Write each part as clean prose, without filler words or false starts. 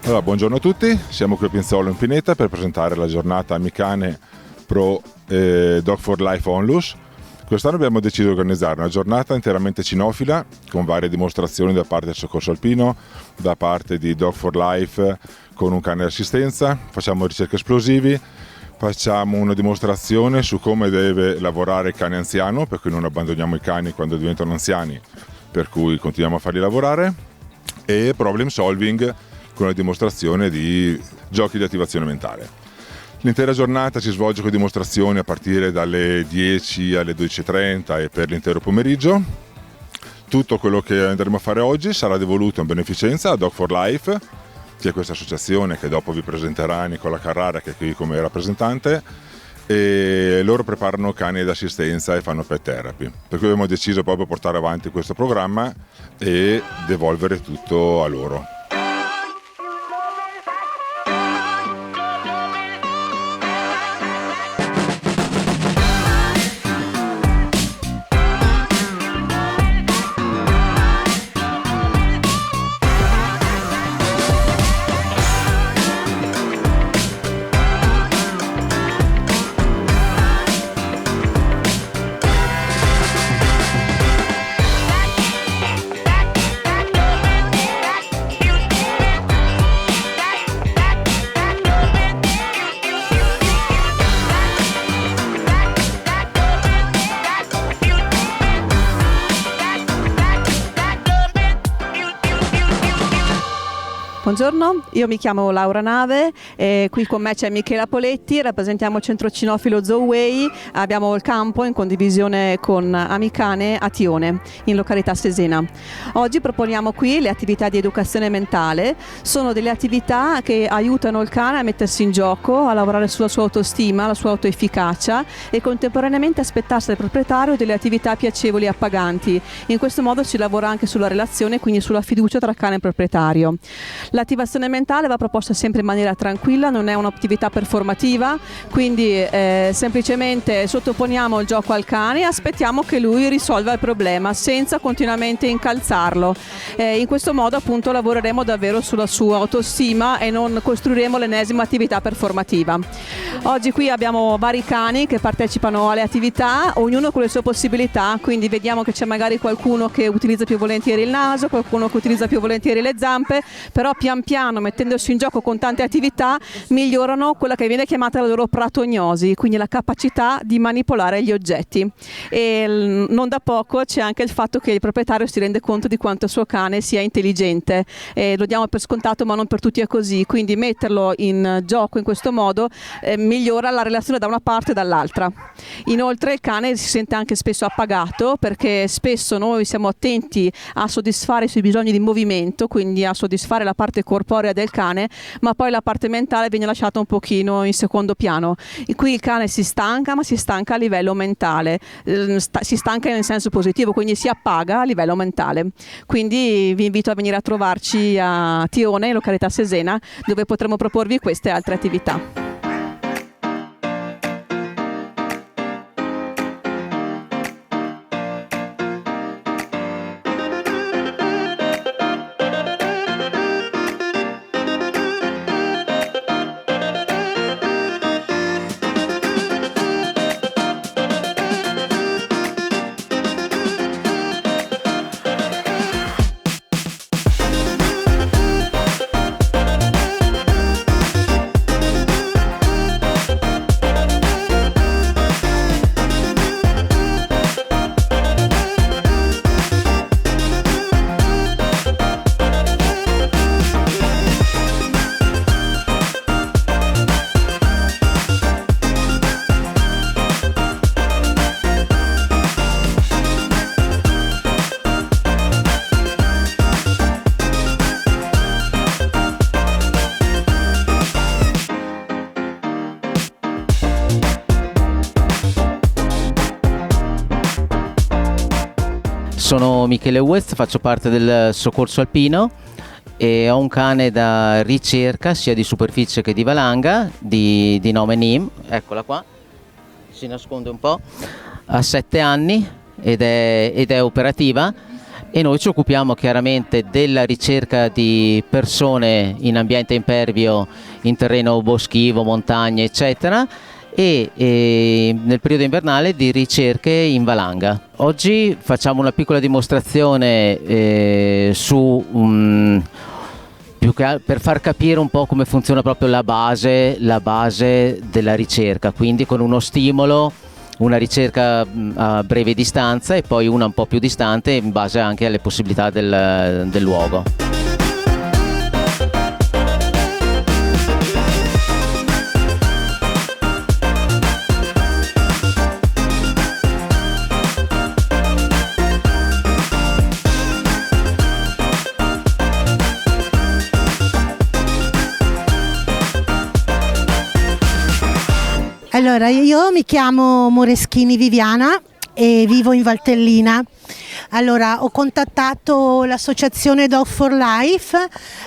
Allora, buongiorno a tutti, siamo qui a Pinzolo in Pineta per presentare la giornata Amicane Pro Dog for Life Onlus. Quest'anno abbiamo deciso di organizzare una giornata interamente cinofila con varie dimostrazioni da parte del soccorso alpino, da parte di Dog for Life con un cane d'assistenza, facciamo ricerche esplosivi, facciamo una dimostrazione su come deve lavorare il cane anziano, per cui non abbandoniamo i cani quando diventano anziani, per cui continuiamo a farli lavorare, e problem solving con la dimostrazione di giochi di attivazione mentale. L'intera giornata si svolge con dimostrazioni a partire dalle 10 alle 12:30 e per l'intero pomeriggio. Tutto quello che andremo a fare oggi sarà devoluto in beneficenza a Dog for Life, che è questa associazione che dopo vi presenterà Nicola Carrara, che è qui come rappresentante, e loro preparano cani d'assistenza e fanno pet therapy. Per cui abbiamo deciso proprio di portare avanti questo programma e devolvere tutto a loro. Buongiorno, io mi chiamo Laura Nave, qui con me c'è Michela Poletti, rappresentiamo il centro cinofilo Zooway, abbiamo il campo in condivisione con Amicane a Tione, in località Sesena. Oggi proponiamo qui le attività di educazione mentale, sono delle attività che aiutano il cane a mettersi in gioco, a lavorare sulla sua autostima, la sua autoefficacia e contemporaneamente aspettarsi dal proprietario delle attività piacevoli e appaganti. In questo modo si lavora anche sulla relazione, quindi sulla fiducia tra cane e proprietario. L'attivazione mentale va proposta sempre in maniera tranquilla, non è un'attività performativa, quindi semplicemente sottoponiamo il gioco al cane e aspettiamo che lui risolva il problema senza continuamente incalzarlo. In questo modo appunto lavoreremo davvero sulla sua autostima e non costruiremo l'ennesima attività performativa. Oggi qui abbiamo vari cani che partecipano alle attività, ognuno con le sue possibilità, quindi vediamo che c'è magari qualcuno che utilizza più volentieri il naso, qualcuno che utilizza più volentieri le zampe, però pian piano, mettendosi in gioco con tante attività, migliorano quella che viene chiamata la loro pratognosi, quindi la capacità di manipolare gli oggetti. E non da poco c'è anche il fatto che il proprietario si rende conto di quanto il suo cane sia intelligente. Lo diamo per scontato, ma non per tutti è così, quindi metterlo in gioco in questo modo migliora la relazione da una parte e dall'altra. Inoltre il cane si sente anche spesso appagato, perché spesso noi siamo attenti a soddisfare i suoi bisogni di movimento, quindi a soddisfare la parte corporea del cane, ma poi la parte mentale viene lasciata un pochino in secondo piano. E qui il cane si stanca, ma si stanca a livello mentale, si stanca nel senso positivo, quindi si appaga a livello mentale. Quindi vi invito a venire a trovarci a Tione, località Sesena, dove potremo proporvi queste e altre attività. Sono Michele West, faccio parte del soccorso alpino e ho un cane da ricerca sia di superficie che di valanga di nome Nim, eccola qua, si nasconde un po', ha 7 anni ed è operativa e noi ci occupiamo chiaramente della ricerca di persone in ambiente impervio, in terreno boschivo, montagne eccetera, e nel periodo invernale di ricerche in valanga. Oggi facciamo una piccola dimostrazione per far capire un po' come funziona proprio la base della ricerca, quindi con uno stimolo, una ricerca a breve distanza e poi una un po' più distante in base anche alle possibilità del luogo. Allora, io mi chiamo Moreschini Viviana e vivo in Valtellina. Allora, ho contattato l'associazione Dog for Life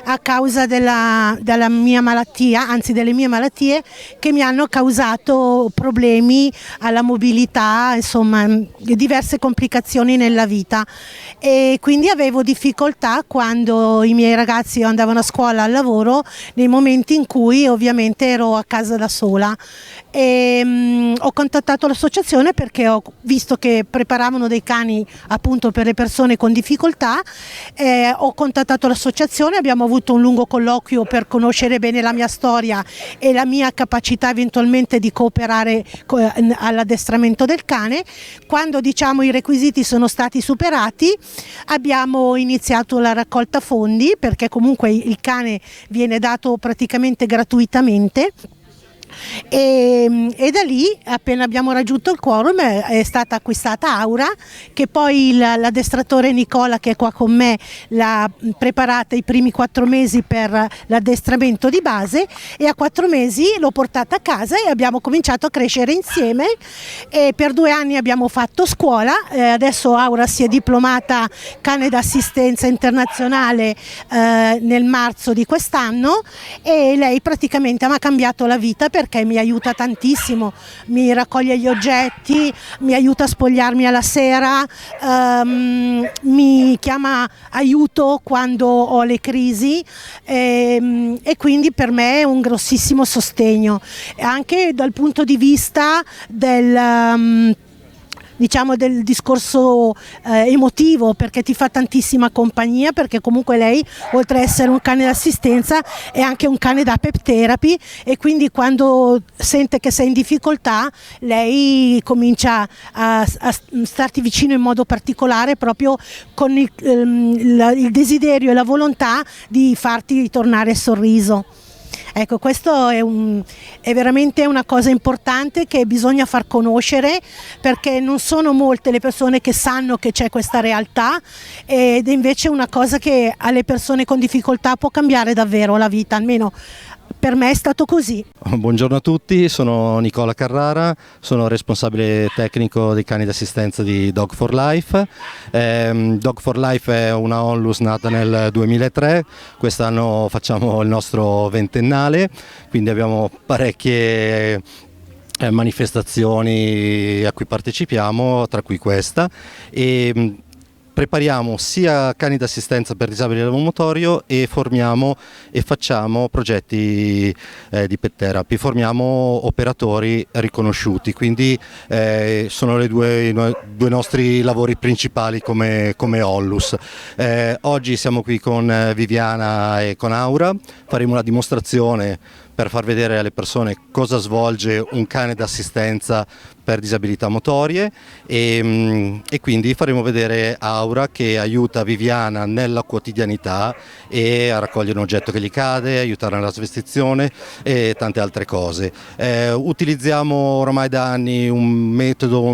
a causa della mia malattia, anzi delle mie malattie che mi hanno causato problemi alla mobilità, insomma diverse complicazioni nella vita, e quindi avevo difficoltà quando i miei ragazzi andavano a scuola, al lavoro, nei momenti in cui ovviamente ero a casa da sola. Ho contattato l'associazione perché ho visto che preparavano dei cani appunto per le persone con difficoltà. Ho contattato l'associazione, abbiamo avuto un lungo colloquio per conoscere bene la mia storia e la mia capacità eventualmente di cooperare all'addestramento del cane. Quando i requisiti sono stati superati, abbiamo iniziato la raccolta fondi, perché comunque il cane viene dato praticamente gratuitamente. E da lì, appena abbiamo raggiunto il quorum, è stata acquistata Aura, che poi l'addestratore Nicola, che è qua con me, l'ha preparata i primi 4 mesi per l'addestramento di base, e a 4 mesi l'ho portata a casa e abbiamo cominciato a crescere insieme, e per 2 anni abbiamo fatto scuola. Adesso Aura si è diplomata cane d'assistenza internazionale nel marzo di quest'anno, e lei praticamente mi ha cambiato la vita perché mi aiuta tantissimo, mi raccoglie gli oggetti, mi aiuta a spogliarmi alla sera, mi chiama aiuto quando ho le crisi, e quindi per me è un grossissimo sostegno, anche dal punto di vista del discorso emotivo, perché ti fa tantissima compagnia, perché comunque lei, oltre ad essere un cane d'assistenza, è anche un cane da pep therapy, e quindi quando sente che sei in difficoltà lei comincia a starti vicino in modo particolare, proprio con il desiderio e la volontà di farti ritornare il sorriso. Ecco, questo è veramente una cosa importante che bisogna far conoscere, perché non sono molte le persone che sanno che c'è questa realtà, ed è invece una cosa che alle persone con difficoltà può cambiare davvero la vita, almeno per me è stato così. Buongiorno a tutti, sono Nicola Carrara, sono responsabile tecnico dei cani d'assistenza di Dog for Life. Dog for Life è una onlus nata nel 2003, quest'anno facciamo il nostro 20ennale, quindi abbiamo parecchie manifestazioni a cui partecipiamo, tra cui questa, e prepariamo sia cani d'assistenza per disabili lomotorio e formiamo e facciamo progetti di pet therapy, formiamo operatori riconosciuti, quindi sono i due nostri lavori principali come onlus. Oggi siamo qui con Viviana e con Aura, faremo una dimostrazione per far vedere alle persone cosa svolge un cane d'assistenza per disabilità motorie, e quindi faremo vedere Aura che aiuta Viviana nella quotidianità e a raccogliere un oggetto che gli cade, aiutare nella svestizione e tante altre cose. Utilizziamo oramai da anni un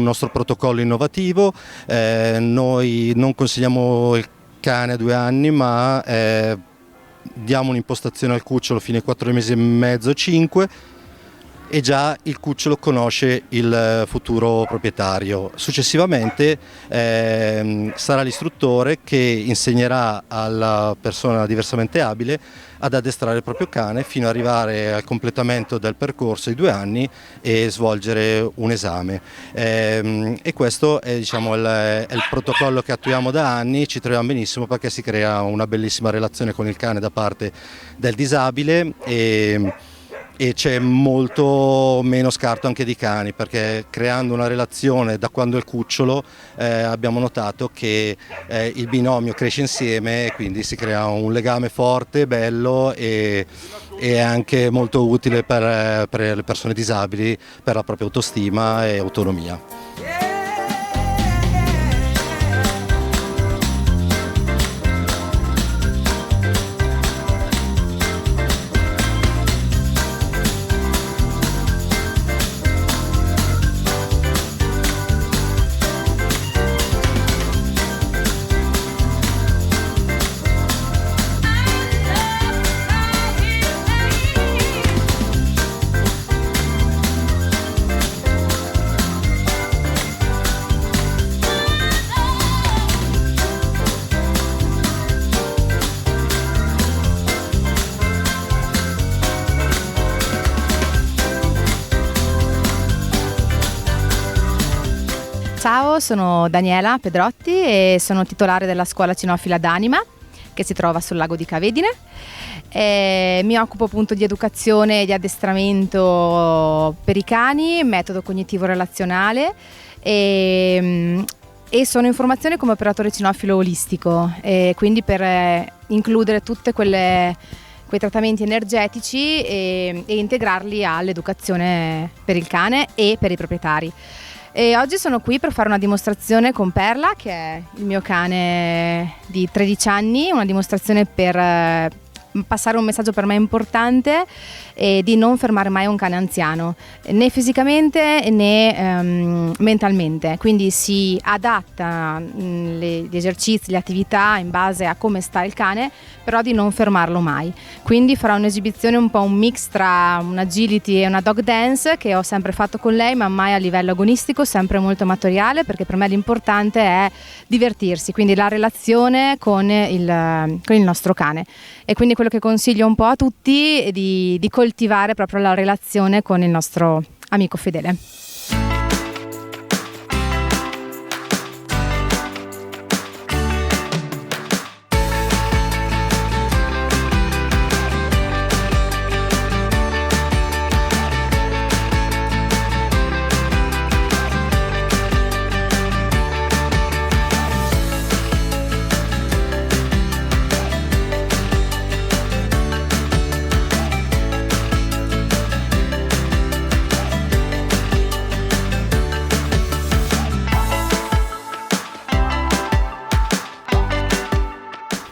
nostro protocollo innovativo. Noi non consigliamo il cane a 2 anni, ma diamo un'impostazione al cucciolo fino ai 4 mesi e mezzo, 5, e già il cucciolo conosce il futuro proprietario. Successivamente sarà l'istruttore che insegnerà alla persona diversamente abile ad addestrare il proprio cane fino ad arrivare al completamento del percorso di 2 anni e svolgere un esame. E questo è, diciamo, è il protocollo che attuiamo da anni. Ci troviamo benissimo perché si crea una bellissima relazione con il cane da parte del disabile e c'è molto meno scarto anche di cani, perché creando una relazione da quando è il cucciolo abbiamo notato che il binomio cresce insieme e quindi si crea un legame forte, bello e anche molto utile per le persone disabili, per la propria autostima e autonomia. Ciao, sono Daniela Pedrotti e sono titolare della scuola cinofila d'Anima che si trova sul lago di Cavedine. Mi occupo appunto di educazione e di addestramento per i cani, metodo cognitivo relazionale e sono in formazione come operatore cinofilo olistico, quindi per includere tutte quei trattamenti energetici e integrarli all'educazione per il cane e per i proprietari. E oggi sono qui per fare una dimostrazione con Perla, che è il mio cane di 13 anni, una dimostrazione per passare un messaggio per me importante e di non fermare mai un cane anziano, né fisicamente né mentalmente, quindi si adatta gli esercizi, le attività in base a come sta il cane, però di non fermarlo mai. Quindi farò un'esibizione un po' un mix tra un agility e una dog dance che ho sempre fatto con lei, ma mai a livello agonistico, sempre molto amatoriale, perché per me l'importante è divertirsi, quindi la relazione con il nostro cane. E quindi quello che consiglio un po' a tutti è di coltivare proprio la relazione con il nostro amico fedele.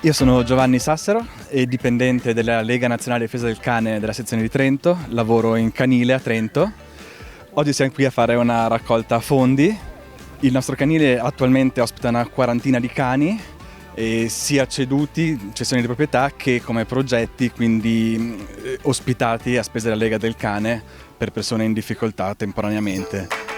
Io sono Giovanni Sassero e dipendente della Lega Nazionale Difesa del Cane della sezione di Trento, lavoro in canile a Trento. Oggi siamo qui a fare una raccolta fondi. Il nostro canile attualmente ospita una quarantina di cani, e sia ceduti, cessioni di proprietà, che come progetti, quindi ospitati a spese della Lega del Cane per persone in difficoltà temporaneamente.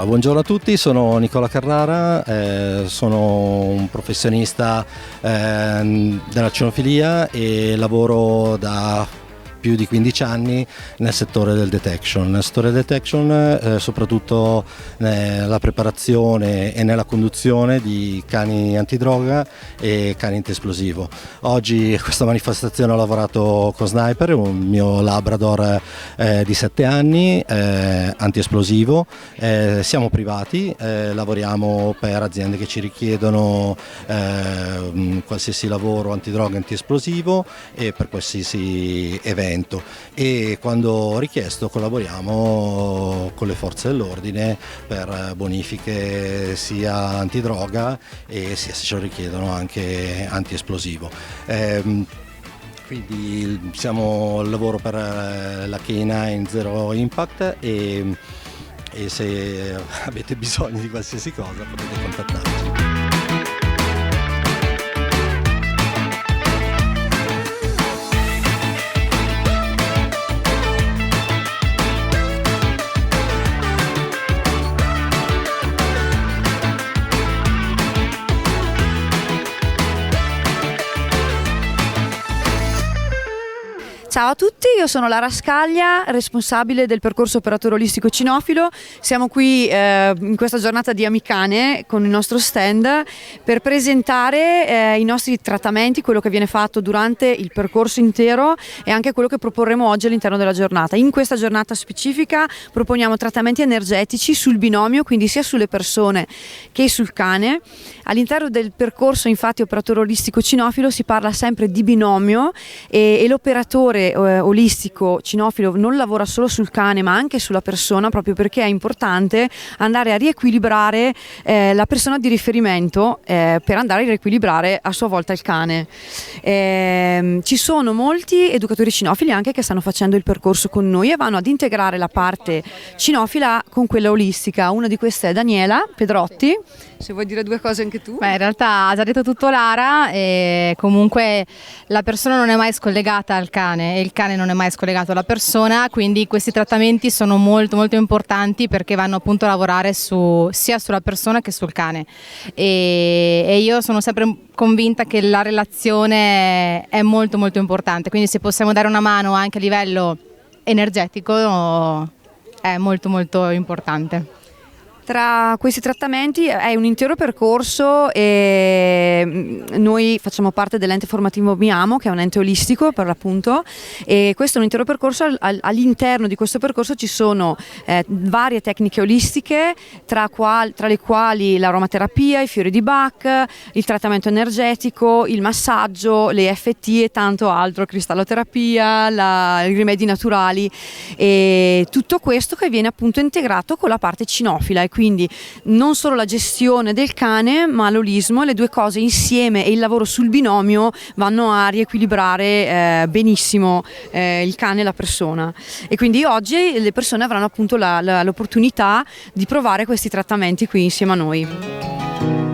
Buongiorno a tutti, sono Nicola Carrara, sono un professionista della cinofilia e lavoro da più di 15 anni nel settore del detection. Nel settore del detection soprattutto nella preparazione e nella conduzione di cani antidroga e cani antiesplosivo. Oggi a questa manifestazione ho lavorato con Sniper, un mio Labrador di 7 anni, antiesplosivo. Siamo privati, lavoriamo per aziende che ci richiedono qualsiasi lavoro antidroga, antiesplosivo e per qualsiasi evento, e quando richiesto collaboriamo con le forze dell'ordine per bonifiche sia antidroga e sia, se ce lo richiedono, anche antiesplosivo. Quindi siamo al lavoro per la K9 Zero Impact e se avete bisogno di qualsiasi cosa potete contattarci. Ciao a tutti, io sono Lara Scaglia, responsabile del percorso operatore olistico cinofilo. Siamo qui in questa giornata di Amicane con il nostro stand per presentare i nostri trattamenti, quello che viene fatto durante il percorso intero e anche quello che proporremo oggi all'interno della giornata. In questa giornata specifica proponiamo trattamenti energetici sul binomio, quindi sia sulle persone che sul cane. All'interno del percorso, infatti, operatore olistico cinofilo si parla sempre di binomio e l'operatore olistico cinofilo non lavora solo sul cane ma anche sulla persona, proprio perché è importante andare a riequilibrare la persona di riferimento per andare a riequilibrare a sua volta il cane. Ci sono molti educatori cinofili anche che stanno facendo il percorso con noi e vanno ad integrare la parte cinofila con quella olistica. Una di queste è Daniela Pedrotti. Se vuoi dire due cose anche tu. Beh, in realtà ha già detto tutto Lara, e comunque la persona non è mai scollegata al cane e il cane non è mai scollegato alla persona, quindi questi trattamenti sono molto molto importanti perché vanno appunto a lavorare sia sulla persona che sul cane, e io sono sempre convinta che la relazione è molto molto importante, quindi se possiamo dare una mano anche a livello energetico è molto molto importante. Tra questi trattamenti è un intero percorso e noi facciamo parte dell'ente formativo Miamo, che è un ente olistico per l'appunto, e questo è un intero percorso. All'interno di questo percorso ci sono varie tecniche olistiche, tra le quali l'aromaterapia, i fiori di Bach, il trattamento energetico, il massaggio, le EFT e tanto altro, cristalloterapia, i rimedi naturali, e tutto questo che viene appunto integrato con la parte cinofila. E quindi non solo la gestione del cane ma l'olismo, le due cose insieme e il lavoro sul binomio vanno a riequilibrare benissimo il cane e la persona, e quindi oggi le persone avranno appunto l'opportunità di provare questi trattamenti qui insieme a noi.